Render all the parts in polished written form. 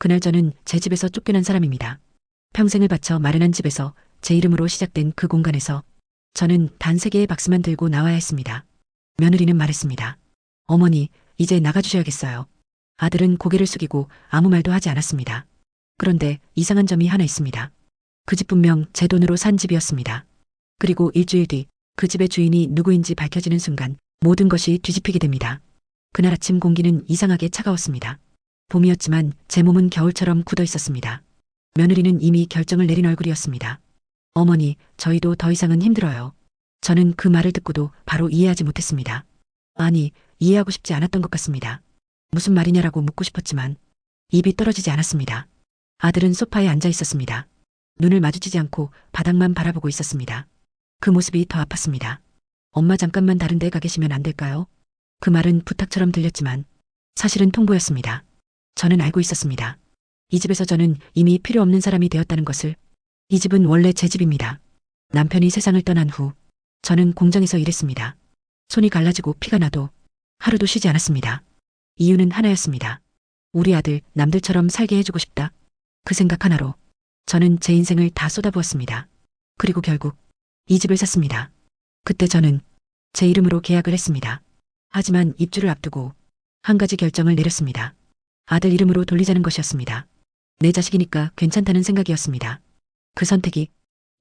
그날 저는 제 집에서 쫓겨난 사람입니다. 평생을 바쳐 마련한 집에서 제 이름으로 시작된 그 공간에서 저는 단 3개의 박스만 들고 나와야 했습니다. 며느리는 말했습니다. 어머니, 이제 나가주셔야겠어요. 아들은 고개를 숙이고 아무 말도 하지 않았습니다. 그런데 이상한 점이 하나 있습니다. 그 집 분명 제 돈으로 산 집이었습니다. 그리고 일주일 뒤 그 집의 주인이 누구인지 밝혀지는 순간 모든 것이 뒤집히게 됩니다. 그날 아침 공기는 이상하게 차가웠습니다. 봄이었지만 제 몸은 겨울처럼 굳어 있었습니다. 며느리는 이미 결정을 내린 얼굴이었습니다. 어머니, 저희도 더 이상은 힘들어요. 저는 그 말을 듣고도 바로 이해하지 못했습니다. 아니, 이해하고 싶지 않았던 것 같습니다. 무슨 말이냐라고 묻고 싶었지만 입이 떨어지지 않았습니다. 아들은 소파에 앉아 있었습니다. 눈을 마주치지 않고 바닥만 바라보고 있었습니다. 그 모습이 더 아팠습니다. 엄마 잠깐만 다른 데 가 계시면 안 될까요? 그 말은 부탁처럼 들렸지만 사실은 통보였습니다. 저는 알고 있었습니다. 이 집에서 저는 이미 필요 없는 사람이 되었다는 것을. 이 집은 원래 제 집입니다. 남편이 세상을 떠난 후 저는 공장에서 일했습니다. 손이 갈라지고 피가 나도 하루도 쉬지 않았습니다. 이유는 하나였습니다. 우리 아들 남들처럼 살게 해주고 싶다. 그 생각 하나로 저는 제 인생을 다 쏟아부었습니다. 그리고 결국 이 집을 샀습니다. 그때 저는 제 이름으로 계약을 했습니다. 하지만 입주를 앞두고 한 가지 결정을 내렸습니다. 아들 이름으로 돌리자는 것이었습니다. 내 자식이니까 괜찮다는 생각이었습니다. 그 선택이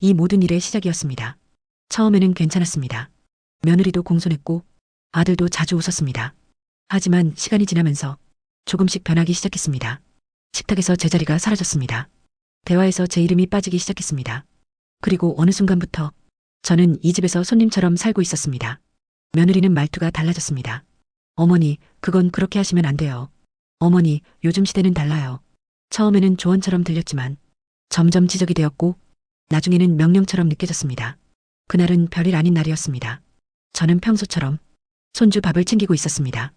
이 모든 일의 시작이었습니다. 처음에는 괜찮았습니다. 며느리도 공손했고 아들도 자주 웃었습니다. 하지만 시간이 지나면서 조금씩 변하기 시작했습니다. 식탁에서 제 자리가 사라졌습니다. 대화에서 제 이름이 빠지기 시작했습니다. 그리고 어느 순간부터 저는 이 집에서 손님처럼 살고 있었습니다. 며느리는 말투가 달라졌습니다. 어머니, 그건 그렇게 하시면 안 돼요. 어머니, 요즘 시대는 달라요. 처음에는 조언처럼 들렸지만 점점 지적이 되었고 나중에는 명령처럼 느껴졌습니다. 그날은 별일 아닌 날이었습니다. 저는 평소처럼 손주 밥을 챙기고 있었습니다.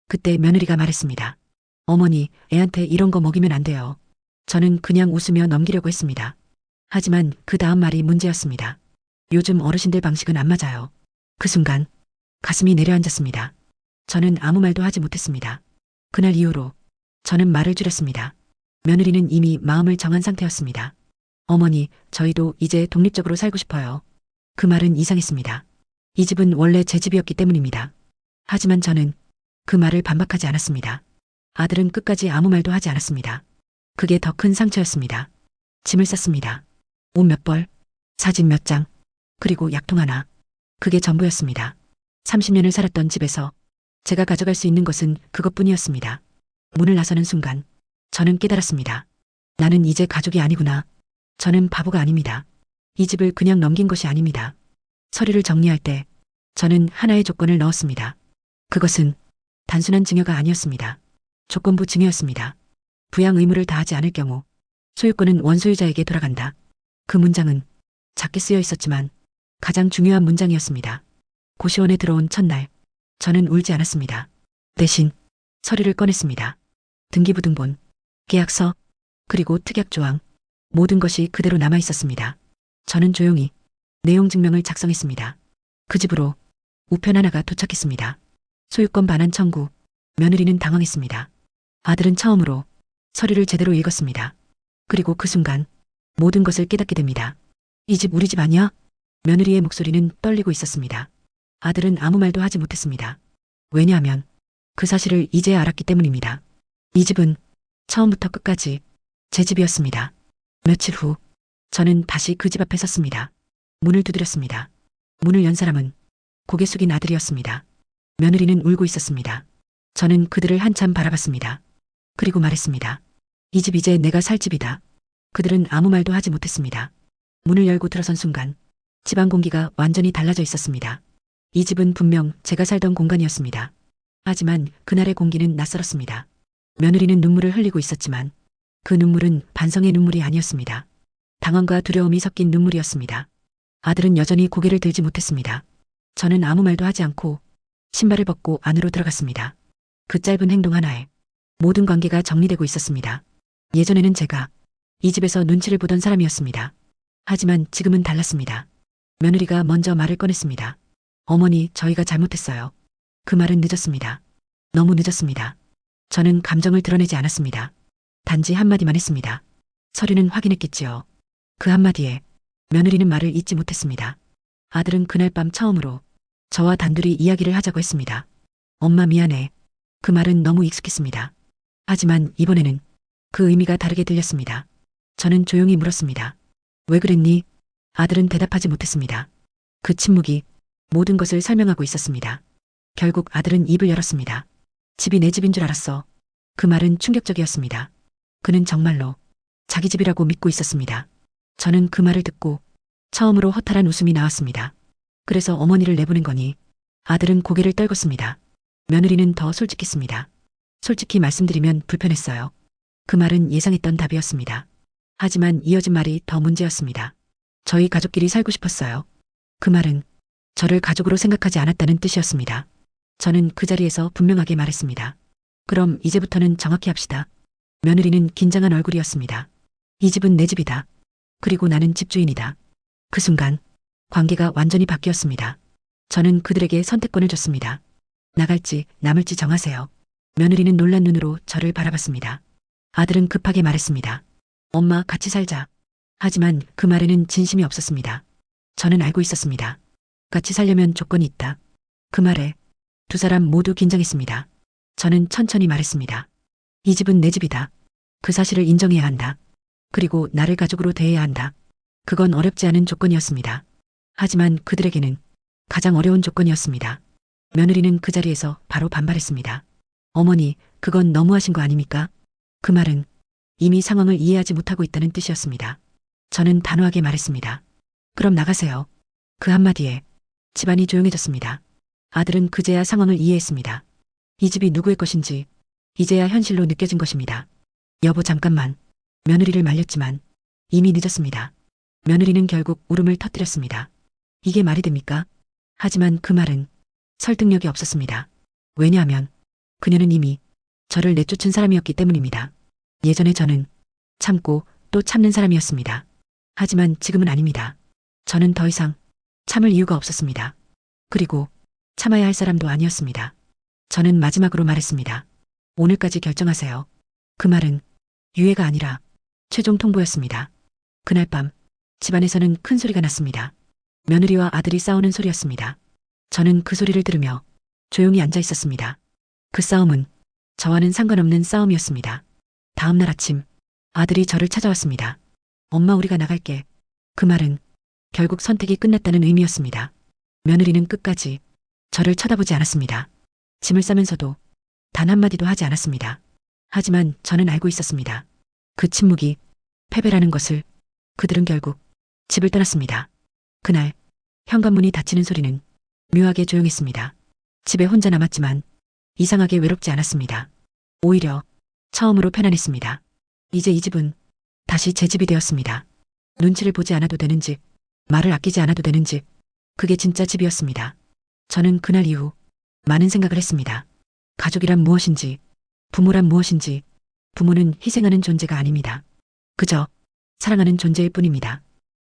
그때 며느리가 말했습니다. 어머니, 애한테 이런 거 먹이면 안 돼요. 저는 그냥 웃으며 넘기려고 했습니다. 하지만 그 다음 말이 문제였습니다. 요즘 어르신들 방식은 안 맞아요. 그 순간 가슴이 내려앉았습니다. 저는 아무 말도 하지 못했습니다. 그날 이후로 저는 말을 줄였습니다. 며느리는 이미 마음을 정한 상태였습니다. 어머니, 저희도 이제 독립적으로 살고 싶어요. 그 말은 이상했습니다. 이 집은 원래 제 집이었기 때문입니다. 하지만 저는 그 말을 반박하지 않았습니다. 아들은 끝까지 아무 말도 하지 않았습니다. 그게 더 큰 상처였습니다. 짐을 쌌습니다. 옷 몇 벌, 사진 몇 장, 그리고 약통 하나. 그게 전부였습니다. 30년을 살았던 집에서 제가 가져갈 수 있는 것은 그것뿐이었습니다. 문을 나서는 순간 저는 깨달았습니다. 나는 이제 가족이 아니구나. 저는 바보가 아닙니다. 이 집을 그냥 넘긴 것이 아닙니다. 서류를 정리할 때 저는 하나의 조건을 넣었습니다. 그것은 단순한 증여가 아니었습니다. 조건부 증여였습니다. 부양 의무를 다하지 않을 경우 소유권은 원소유자에게 돌아간다. 그 문장은 작게 쓰여 있었지만 가장 중요한 문장이었습니다. 고시원에 들어온 첫날 저는 울지 않았습니다. 대신 서류를 꺼냈습니다. 등기부등본, 계약서, 그리고 특약조항, 모든 것이 그대로 남아 있었습니다. 저는 조용히 내용 증명을 작성했습니다. 그 집으로 우편 하나가 도착했습니다. 소유권 반환 청구. 며느리는 당황했습니다. 아들은 처음으로 서류를 제대로 읽었습니다. 그리고 그 순간 모든 것을 깨닫게 됩니다. 이 집 우리 집 아니야? 며느리의 목소리는 떨리고 있었습니다. 아들은 아무 말도 하지 못했습니다. 왜냐하면 그 사실을 이제야 알았기 때문입니다. 이 집은 처음부터 끝까지 제 집이었습니다. 며칠 후 저는 다시 그 집 앞에 섰습니다. 문을 두드렸습니다. 문을 연 사람은 고개 숙인 아들이었습니다. 며느리는 울고 있었습니다. 저는 그들을 한참 바라봤습니다. 그리고 말했습니다. 이 집 이제 내가 살 집이다. 그들은 아무 말도 하지 못했습니다. 문을 열고 들어선 순간 집안 공기가 완전히 달라져 있었습니다. 이 집은 분명 제가 살던 공간이었습니다. 하지만 그날의 공기는 낯설었습니다. 며느리는 눈물을 흘리고 있었지만 그 눈물은 반성의 눈물이 아니었습니다. 당황과 두려움이 섞인 눈물이었습니다. 아들은 여전히 고개를 들지 못했습니다. 저는 아무 말도 하지 않고 신발을 벗고 안으로 들어갔습니다. 그 짧은 행동 하나에 모든 관계가 정리되고 있었습니다. 예전에는 제가 이 집에서 눈치를 보던 사람이었습니다. 하지만 지금은 달랐습니다. 며느리가 먼저 말을 꺼냈습니다. 어머니, 저희가 잘못했어요. 그 말은 늦었습니다. 너무 늦었습니다. 저는 감정을 드러내지 않았습니다. 단지 한마디만 했습니다. 서류는 확인했겠지요. 그 한마디에 며느리는 말을 잇지 못했습니다. 아들은 그날 밤 처음으로 저와 단둘이 이야기를 하자고 했습니다. 엄마 미안해. 그 말은 너무 익숙했습니다. 하지만 이번에는 그 의미가 다르게 들렸습니다. 저는 조용히 물었습니다. 왜 그랬니? 아들은 대답하지 못했습니다. 그 침묵이 모든 것을 설명하고 있었습니다. 결국 아들은 입을 열었습니다. 집이 내 집인 줄 알았어. 그 말은 충격적이었습니다. 그는 정말로 자기 집이라고 믿고 있었습니다. 저는 그 말을 듣고 처음으로 허탈한 웃음이 나왔습니다. 그래서 어머니를 내보낸 거니? 아들은 고개를 떨궜습니다. 며느리는 더 솔직했습니다. 솔직히 말씀드리면 불편했어요. 그 말은 예상했던 답이었습니다. 하지만 이어진 말이 더 문제였습니다. 저희 가족끼리 살고 싶었어요. 그 말은 저를 가족으로 생각하지 않았다는 뜻이었습니다. 저는 그 자리에서 분명하게 말했습니다. 그럼 이제부터는 정확히 합시다. 며느리는 긴장한 얼굴이었습니다. 이 집은 내 집이다. 그리고 나는 집주인이다. 그 순간 관계가 완전히 바뀌었습니다. 저는 그들에게 선택권을 줬습니다. 나갈지 남을지 정하세요. 며느리는 놀란 눈으로 저를 바라봤습니다. 아들은 급하게 말했습니다. 엄마 같이 살자. 하지만 그 말에는 진심이 없었습니다. 저는 알고 있었습니다. 같이 살려면 조건이 있다. 그 말에 두 사람 모두 긴장했습니다. 저는 천천히 말했습니다. 이 집은 내 집이다. 그 사실을 인정해야 한다. 그리고 나를 가족으로 대해야 한다. 그건 어렵지 않은 조건이었습니다. 하지만 그들에게는 가장 어려운 조건이었습니다. 며느리는 그 자리에서 바로 반발했습니다. 어머니, 그건 너무하신 거 아닙니까? 그 말은 이미 상황을 이해하지 못하고 있다는 뜻이었습니다. 저는 단호하게 말했습니다. 그럼 나가세요. 그 한마디에 집안이 조용해졌습니다. 아들은 그제야 상황을 이해했습니다. 이 집이 누구의 것인지 이제야 현실로 느껴진 것입니다. 여보 잠깐만. 며느리를 말렸지만 이미 늦었습니다. 며느리는 결국 울음을 터뜨렸습니다. 이게 말이 됩니까? 하지만 그 말은 설득력이 없었습니다. 왜냐하면 그녀는 이미 저를 내쫓은 사람이었기 때문입니다. 예전에 저는 참고 또 참는 사람이었습니다. 하지만 지금은 아닙니다. 저는 더 이상 참을 이유가 없었습니다. 그리고 참아야 할 사람도 아니었습니다. 저는 마지막으로 말했습니다. 오늘까지 결정하세요. 그 말은 유예가 아니라 최종 통보였습니다. 그날 밤 집안에서는 큰 소리가 났습니다. 며느리와 아들이 싸우는 소리였습니다. 저는 그 소리를 들으며 조용히 앉아 있었습니다. 그 싸움은 저와는 상관없는 싸움이었습니다. 다음 날 아침 아들이 저를 찾아왔습니다. 엄마 우리가 나갈게. 그 말은 결국 선택이 끝났다는 의미였습니다. 며느리는 끝까지 저를 쳐다보지 않았습니다. 짐을 싸면서도 단 한마디도 하지 않았습니다. 하지만 저는 알고 있었습니다. 그 침묵이 패배라는 것을. 그들은 결국 집을 떠났습니다. 그날 현관문이 닫히는 소리는 묘하게 조용했습니다. 집에 혼자 남았지만 이상하게 외롭지 않았습니다. 오히려 처음으로 편안했습니다. 이제 이 집은 다시 제 집이 되었습니다. 눈치를 보지 않아도 되는 집, 말을 아끼지 않아도 되는 집, 그게 진짜 집이었습니다. 저는 그날 이후 많은 생각을 했습니다. 가족이란 무엇인지, 부모란 무엇인지. 부모는 희생하는 존재가 아닙니다. 그저 사랑하는 존재일 뿐입니다.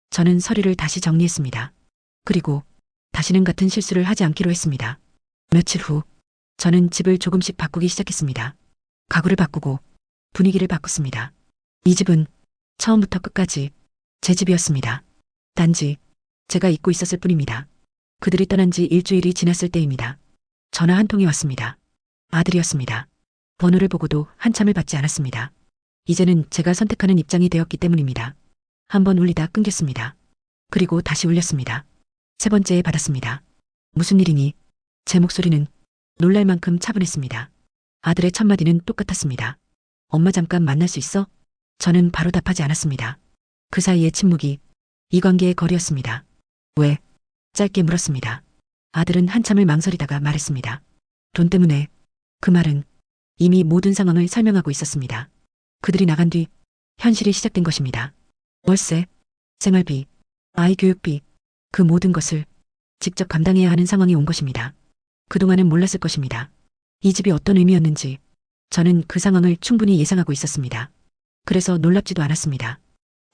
저는 서류를 다시 정리했습니다. 그리고 다시는 같은 실수를 하지 않기로 했습니다. 며칠 후 저는 집을 조금씩 바꾸기 시작했습니다. 가구를 바꾸고 분위기를 바꿨습니다. 이 집은 처음부터 끝까지 제 집이었습니다. 단지 제가 잊고 있었을 뿐입니다. 그들이 떠난 지 일주일이 지났을 때입니다. 전화 한 통이 왔습니다. 아들이었습니다. 번호를 보고도 한참을 받지 않았습니다. 이제는 제가 선택하는 입장이 되었기 때문입니다. 한번 울리다 끊겼습니다. 그리고 다시 울렸습니다. 세 번째에 받았습니다. 무슨 일이니? 제 목소리는 놀랄 만큼 차분했습니다. 아들의 첫마디는 똑같았습니다. 엄마 잠깐 만날 수 있어? 저는 바로 답하지 않았습니다. 그 사이의 침묵이 이 관계의 거리였습니다. 왜? 짧게 물었습니다. 아들은 한참을 망설이다가 말했습니다. 돈 때문에. 그 말은 이미 모든 상황을 설명하고 있었습니다. 그들이 나간 뒤 현실이 시작된 것입니다. 월세, 생활비, 아이 교육비, 그 모든 것을 직접 감당해야 하는 상황이 온 것입니다. 그동안은 몰랐을 것입니다. 이 집이 어떤 의미였는지 저는 그 상황을 충분히 예상하고 있었습니다. 그래서 놀랍지도 않았습니다.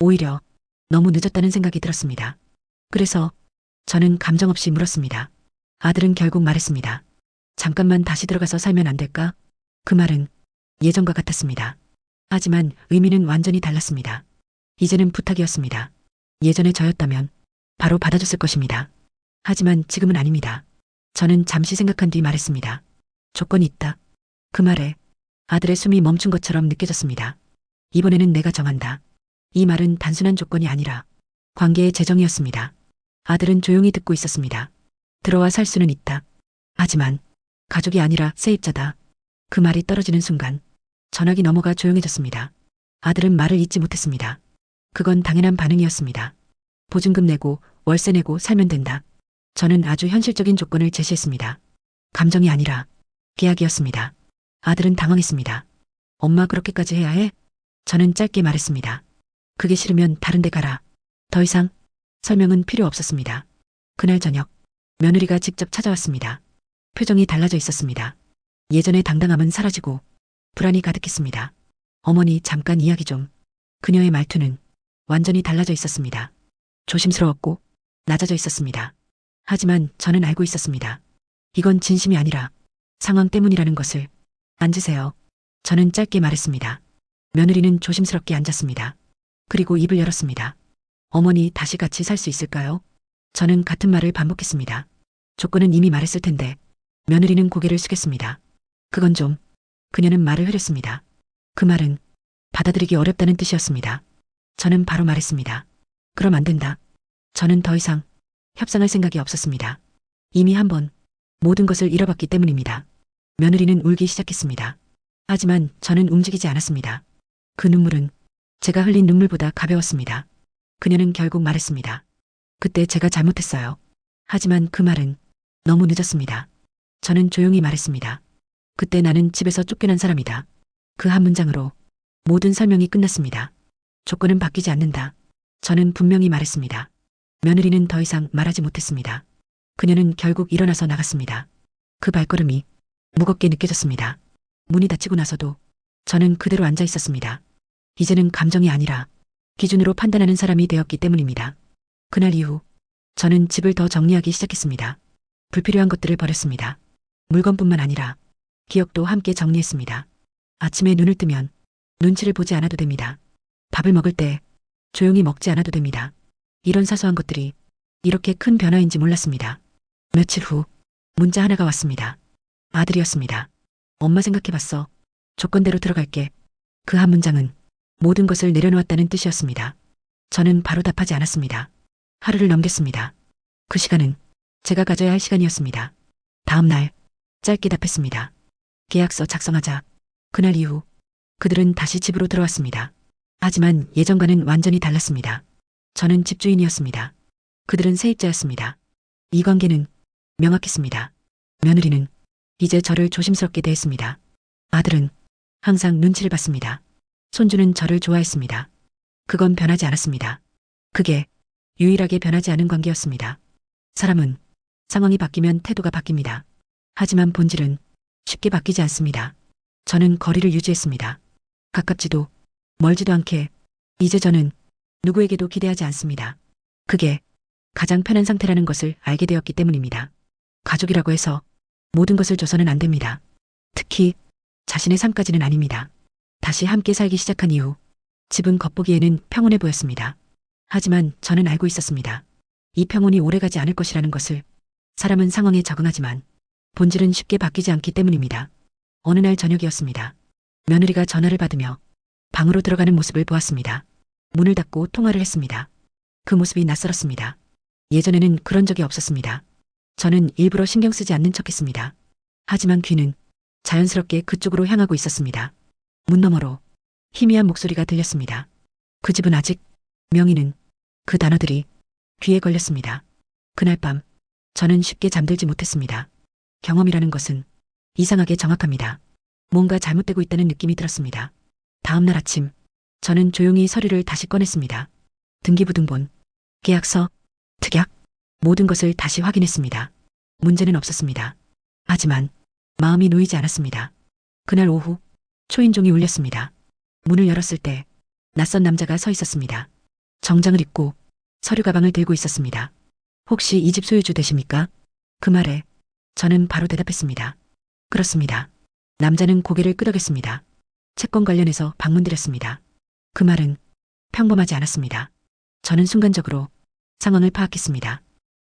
오히려 너무 늦었다는 생각이 들었습니다. 그래서 저는 감정 없이 물었습니다. 아들은 결국 말했습니다. 잠깐만 다시 들어가서 살면 안 될까? 그 말은 예전과 같았습니다. 하지만 의미는 완전히 달랐습니다. 이제는 부탁이었습니다. 예전에 저였다면 바로 받아줬을 것입니다. 하지만 지금은 아닙니다. 저는 잠시 생각한 뒤 말했습니다. 조건이 있다. 그 말에 아들의 숨이 멈춘 것처럼 느껴졌습니다. 이번에는 내가 정한다. 이 말은 단순한 조건이 아니라 관계의 재정이었습니다. 아들은 조용히 듣고 있었습니다. 들어와 살 수는 있다. 하지만 가족이 아니라 세입자다. 그 말이 떨어지는 순간 전화기 넘어가 조용해졌습니다. 아들은 말을 잇지 못했습니다. 그건 당연한 반응이었습니다. 보증금 내고 월세 내고 살면 된다. 저는 아주 현실적인 조건을 제시했습니다. 감정이 아니라 계약이었습니다. 아들은 당황했습니다. 엄마 그렇게까지 해야 해? 저는 짧게 말했습니다. 그게 싫으면 다른 데 가라. 더 이상 설명은 필요 없었습니다. 그날 저녁 며느리가 직접 찾아왔습니다. 표정이 달라져 있었습니다. 예전의 당당함은 사라지고 불안이 가득했습니다. 어머니 잠깐 이야기 좀. 그녀의 말투는 완전히 달라져 있었습니다. 조심스러웠고 낮아져 있었습니다. 하지만 저는 알고 있었습니다. 이건 진심이 아니라 상황 때문이라는 것을. 앉으세요. 저는 짧게 말했습니다. 며느리는 조심스럽게 앉았습니다. 그리고 입을 열었습니다. 어머니 다시 같이 살 수 있을까요? 저는 같은 말을 반복했습니다. 조건은 이미 말했을 텐데. 며느리는 고개를 숙였습니다. 그건 좀. 그녀는 말을 흐렸습니다. 그 말은 받아들이기 어렵다는 뜻이었습니다. 저는 바로 말했습니다. 그럼 안 된다. 저는 더 이상 협상할 생각이 없었습니다. 이미 한 번 모든 것을 잃어봤기 때문입니다. 며느리는 울기 시작했습니다. 하지만 저는 움직이지 않았습니다. 그 눈물은 제가 흘린 눈물보다 가벼웠습니다. 그녀는 결국 말했습니다. 그때 제가 잘못했어요. 하지만 그 말은 너무 늦었습니다. 저는 조용히 말했습니다. 그때 나는 집에서 쫓겨난 사람이다. 그 한 문장으로 모든 설명이 끝났습니다. 조건은 바뀌지 않는다. 저는 분명히 말했습니다. 며느리는 더 이상 말하지 못했습니다. 그녀는 결국 일어나서 나갔습니다. 그 발걸음이 무겁게 느껴졌습니다. 문이 닫히고 나서도 저는 그대로 앉아 있었습니다. 이제는 감정이 아니라 기준으로 판단하는 사람이 되었기 때문입니다. 그날 이후 저는 집을 더 정리하기 시작했습니다. 불필요한 것들을 버렸습니다. 물건뿐만 아니라 기억도 함께 정리했습니다. 아침에 눈을 뜨면 눈치를 보지 않아도 됩니다. 밥을 먹을 때 조용히 먹지 않아도 됩니다. 이런 사소한 것들이 이렇게 큰 변화인지 몰랐습니다. 며칠 후 문자 하나가 왔습니다. 아들이었습니다. 엄마 생각해봤어. 조건대로 들어갈게. 그 한 문장은 모든 것을 내려놓았다는 뜻이었습니다. 저는 바로 답하지 않았습니다. 하루를 넘겼습니다. 그 시간은 제가 가져야 할 시간이었습니다. 다음 날 짧게 답했습니다. 계약서 작성하자. 그날 이후 그들은 다시 집으로 들어왔습니다. 하지만 예전과는 완전히 달랐습니다. 저는 집주인이었습니다. 그들은 세입자였습니다. 이 관계는 명확했습니다. 며느리는 이제 저를 조심스럽게 대했습니다. 아들은 항상 눈치를 봤습니다. 손주는 저를 좋아했습니다. 그건 변하지 않았습니다. 그게 유일하게 변하지 않은 관계였습니다. 사람은 상황이 바뀌면 태도가 바뀝니다. 하지만 본질은 쉽게 바뀌지 않습니다. 저는 거리를 유지했습니다. 가깝지도 멀지도 않게 이제 저는 누구에게도 기대하지 않습니다. 그게 가장 편한 상태라는 것을 알게 되었기 때문입니다. 가족이라고 해서 모든 것을 줘서는 안 됩니다. 특히 자신의 삶까지는 아닙니다. 다시 함께 살기 시작한 이후 집은 겉보기에는 평온해 보였습니다. 하지만 저는 알고 있었습니다. 이 평온이 오래가지 않을 것이라는 것을. 사람은 상황에 적응하지만 본질은 쉽게 바뀌지 않기 때문입니다. 어느 날 저녁이었습니다. 며느리가 전화를 받으며 방으로 들어가는 모습을 보았습니다. 문을 닫고 통화를 했습니다. 그 모습이 낯설었습니다. 예전에는 그런 적이 없었습니다. 저는 일부러 신경 쓰지 않는 척했습니다. 하지만 귀는 자연스럽게 그쪽으로 향하고 있었습니다. 문 너머로 희미한 목소리가 들렸습니다. 그 집은 아직. 명의는. 그 단어들이 귀에 걸렸습니다. 그날 밤 저는 쉽게 잠들지 못했습니다. 경험이라는 것은 이상하게 정확합니다. 뭔가 잘못되고 있다는 느낌이 들었습니다. 다음 날 아침 저는 조용히 서류를 다시 꺼냈습니다. 등기부등본, 계약서, 특약, 모든 것을 다시 확인했습니다. 문제는 없었습니다. 하지만 마음이 놓이지 않았습니다. 그날 오후 초인종이 울렸습니다. 문을 열었을 때 낯선 남자가 서 있었습니다. 정장을 입고 서류 가방을 들고 있었습니다. 혹시 이 집 소유주 되십니까? 그 말에 저는 바로 대답했습니다. 그렇습니다. 남자는 고개를 끄덕였습니다. 채권 관련해서 방문드렸습니다. 그 말은 평범하지 않았습니다. 저는 순간적으로 상황을 파악했습니다.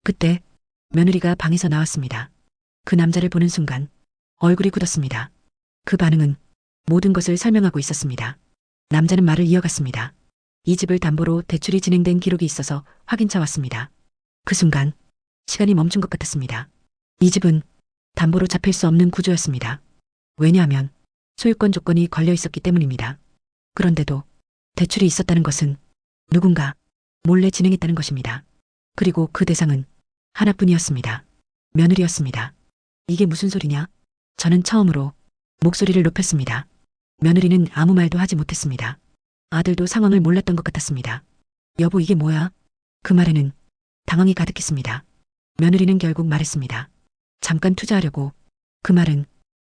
그때 며느리가 방에서 나왔습니다. 그 남자를 보는 순간 얼굴이 굳었습니다. 그 반응은 모든 것을 설명하고 있었습니다. 남자는 말을 이어갔습니다. 이 집을 담보로 대출이 진행된 기록이 있어서 확인차 왔습니다. 그 순간 시간이 멈춘 것 같았습니다. 이 집은 담보로 잡힐 수 없는 구조였습니다. 왜냐하면 소유권 조건이 걸려 있었기 때문입니다. 그런데도 대출이 있었다는 것은 누군가 몰래 진행했다는 것입니다. 그리고 그 대상은 하나뿐이었습니다. 며느리였습니다. 이게 무슨 소리냐? 저는 처음으로 목소리를 높였습니다. 며느리는 아무 말도 하지 못했습니다. 아들도 상황을 몰랐던 것 같았습니다. 여보, 이게 뭐야? 그 말에는 당황이 가득했습니다. 며느리는 결국 말했습니다. 잠깐 투자하려고. 그 말은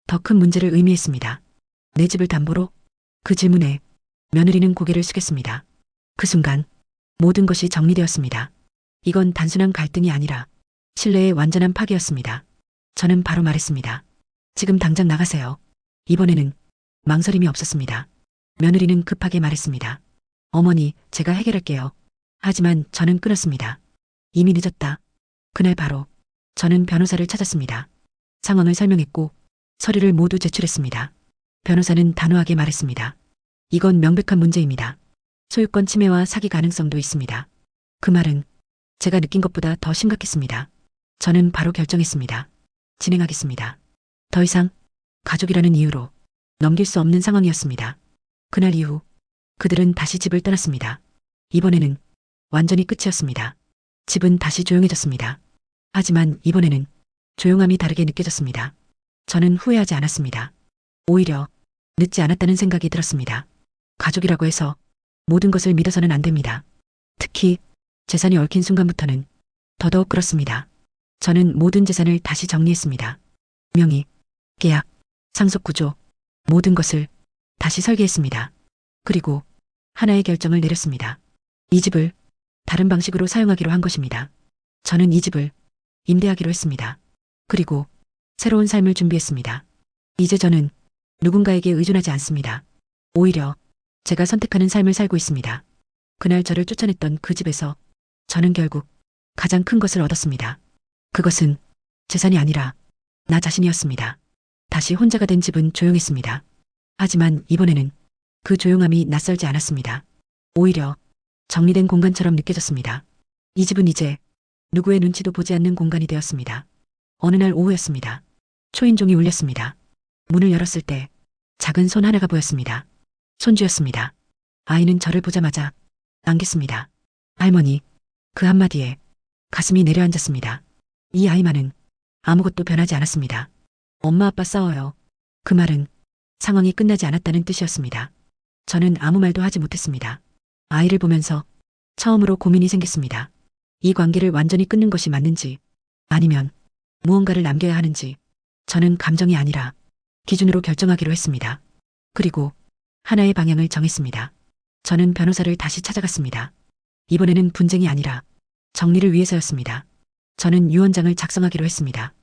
더 큰 문제를 의미했습니다. 내 집을 담보로? 그 질문에 며느리는 고개를 숙였습니다. 그 순간 모든 것이 정리되었습니다. 이건 단순한 갈등이 아니라 신뢰의 완전한 파괴였습니다. 저는 바로 말했습니다. 지금 당장 나가세요. 이번에는 망설임이 없었습니다. 며느리는 급하게 말했습니다. 어머니, 제가 해결할게요. 하지만 저는 끊었습니다. 이미 늦었다. 그날 바로 저는 변호사를 찾았습니다. 상황을 설명했고 서류를 모두 제출했습니다. 변호사는 단호하게 말했습니다. 이건 명백한 문제입니다. 소유권 침해와 사기 가능성도 있습니다. 그 말은 제가 느낀 것보다 더 심각했습니다. 저는 바로 결정했습니다. 진행하겠습니다. 더 이상 가족이라는 이유로 넘길 수 없는 상황이었습니다. 그날 이후 그들은 다시 집을 떠났습니다. 이번에는 완전히 끝이었습니다. 집은 다시 조용해졌습니다. 하지만 이번에는 조용함이 다르게 느껴졌습니다. 저는 후회하지 않았습니다. 오히려 늦지 않았다는 생각이 들었습니다. 가족이라고 해서 모든 것을 믿어서는 안 됩니다. 특히 재산이 얽힌 순간부터는 더더욱 그렇습니다. 저는 모든 재산을 다시 정리했습니다. 명의, 계약, 상속 구조, 모든 것을 다시 설계했습니다. 그리고 하나의 결정을 내렸습니다. 이 집을 다른 방식으로 사용하기로 한 것입니다. 저는 이 집을 임대하기로 했습니다. 그리고 새로운 삶을 준비했습니다. 이제 저는 누군가에게 의존하지 않습니다. 오히려 제가 선택하는 삶을 살고 있습니다. 그날 저를 쫓아냈던 그 집에서 저는 결국 가장 큰 것을 얻었습니다. 그것은 재산이 아니라 나 자신이었습니다. 다시 혼자가 된 집은 조용했습니다. 하지만 이번에는 그 조용함이 낯설지 않았습니다. 오히려 정리된 공간처럼 느껴졌습니다. 이 집은 이제 누구의 눈치도 보지 않는 공간이 되었습니다. 어느 날 오후였습니다. 초인종이 울렸습니다. 문을 열었을 때 작은 손 하나가 보였습니다. 손주였습니다. 아이는 저를 보자마자 안겼습니다. 할머니, 그 한마디에 가슴이 내려앉았습니다. 이 아이만은 아무것도 변하지 않았습니다. 엄마 아빠 싸워요. 그 말은 상황이 끝나지 않았다는 뜻이었습니다. 저는 아무 말도 하지 못했습니다. 아이를 보면서 처음으로 고민이 생겼습니다. 이 관계를 완전히 끊는 것이 맞는지 아니면 무언가를 남겨야 하는지 저는 감정이 아니라 기준으로 결정하기로 했습니다. 그리고 하나의 방향을 정했습니다. 저는 변호사를 다시 찾아갔습니다. 이번에는 분쟁이 아니라 정리를 위해서였습니다. 저는 유언장을 작성하기로 했습니다.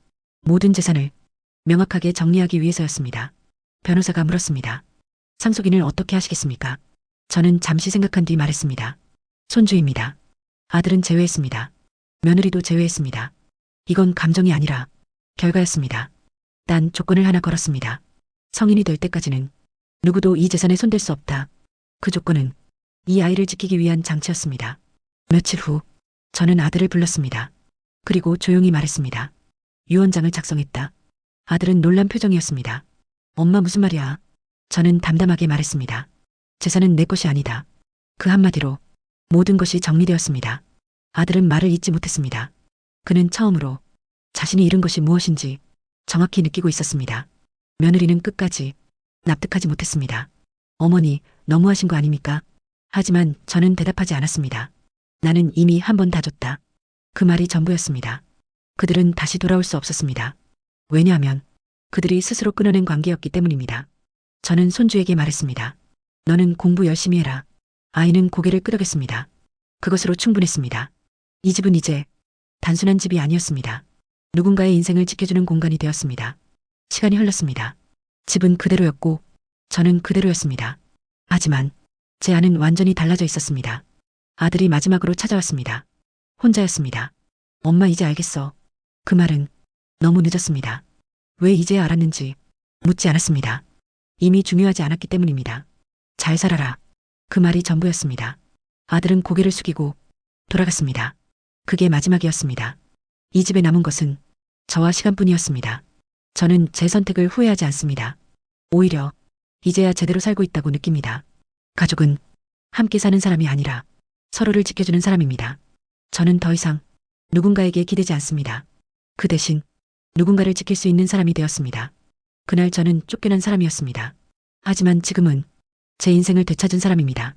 모든 재산을 명확하게 정리하기 위해서였습니다. 변호사가 물었습니다. 상속인을 어떻게 하시겠습니까? 저는 잠시 생각한 뒤 말했습니다. 손주입니다. 아들은 제외했습니다. 며느리도 제외했습니다. 이건 감정이 아니라 결과였습니다. 단 조건을 하나 걸었습니다. 성인이 될 때까지는 누구도 이 재산에 손댈 수 없다. 그 조건은 이 아이를 지키기 위한 장치였습니다. 며칠 후 저는 아들을 불렀습니다. 그리고 조용히 말했습니다. 유언장을 작성했다. 아들은 놀란 표정이었습니다. 엄마, 무슨 말이야? 저는 담담하게 말했습니다. 재산은 내 것이 아니다. 그 한마디로 모든 것이 정리되었습니다. 아들은 말을 잇지 못했습니다. 그는 처음으로 자신이 잃은 것이 무엇인지 정확히 느끼고 있었습니다. 며느리는 끝까지 납득하지 못했습니다. 어머니, 너무하신 거 아닙니까? 하지만 저는 대답하지 않았습니다. 나는 이미 한 번 다 줬다. 그 말이 전부였습니다. 그들은 다시 돌아올 수 없었습니다. 왜냐하면 그들이 스스로 끊어낸 관계였기 때문입니다. 저는 손주에게 말했습니다. 너는 공부 열심히 해라. 아이는 고개를 끄덕였습니다. 그것으로 충분했습니다. 이 집은 이제 단순한 집이 아니었습니다. 누군가의 인생을 지켜주는 공간이 되었습니다. 시간이 흘렀습니다. 집은 그대로였고 저는 그대로였습니다. 하지만 제 안은 완전히 달라져 있었습니다. 아들이 마지막으로 찾아왔습니다. 혼자였습니다. 엄마 이제 알겠어. 그 말은 너무 늦었습니다. 왜 이제야 알았는지 묻지 않았습니다. 이미 중요하지 않았기 때문입니다. 잘 살아라. 그 말이 전부였습니다. 아들은 고개를 숙이고 돌아갔습니다. 그게 마지막이었습니다. 이 집에 남은 것은 저와 시간뿐이었습니다. 저는 제 선택을 후회하지 않습니다. 오히려 이제야 제대로 살고 있다고 느낍니다. 가족은 함께 사는 사람이 아니라 서로를 지켜주는 사람입니다. 저는 더 이상 누군가에게 기대지 않습니다. 그 대신 누군가를 지킬 수 있는 사람이 되었습니다. 그날 저는 쫓겨난 사람이었습니다. 하지만 지금은 제 인생을 되찾은 사람입니다.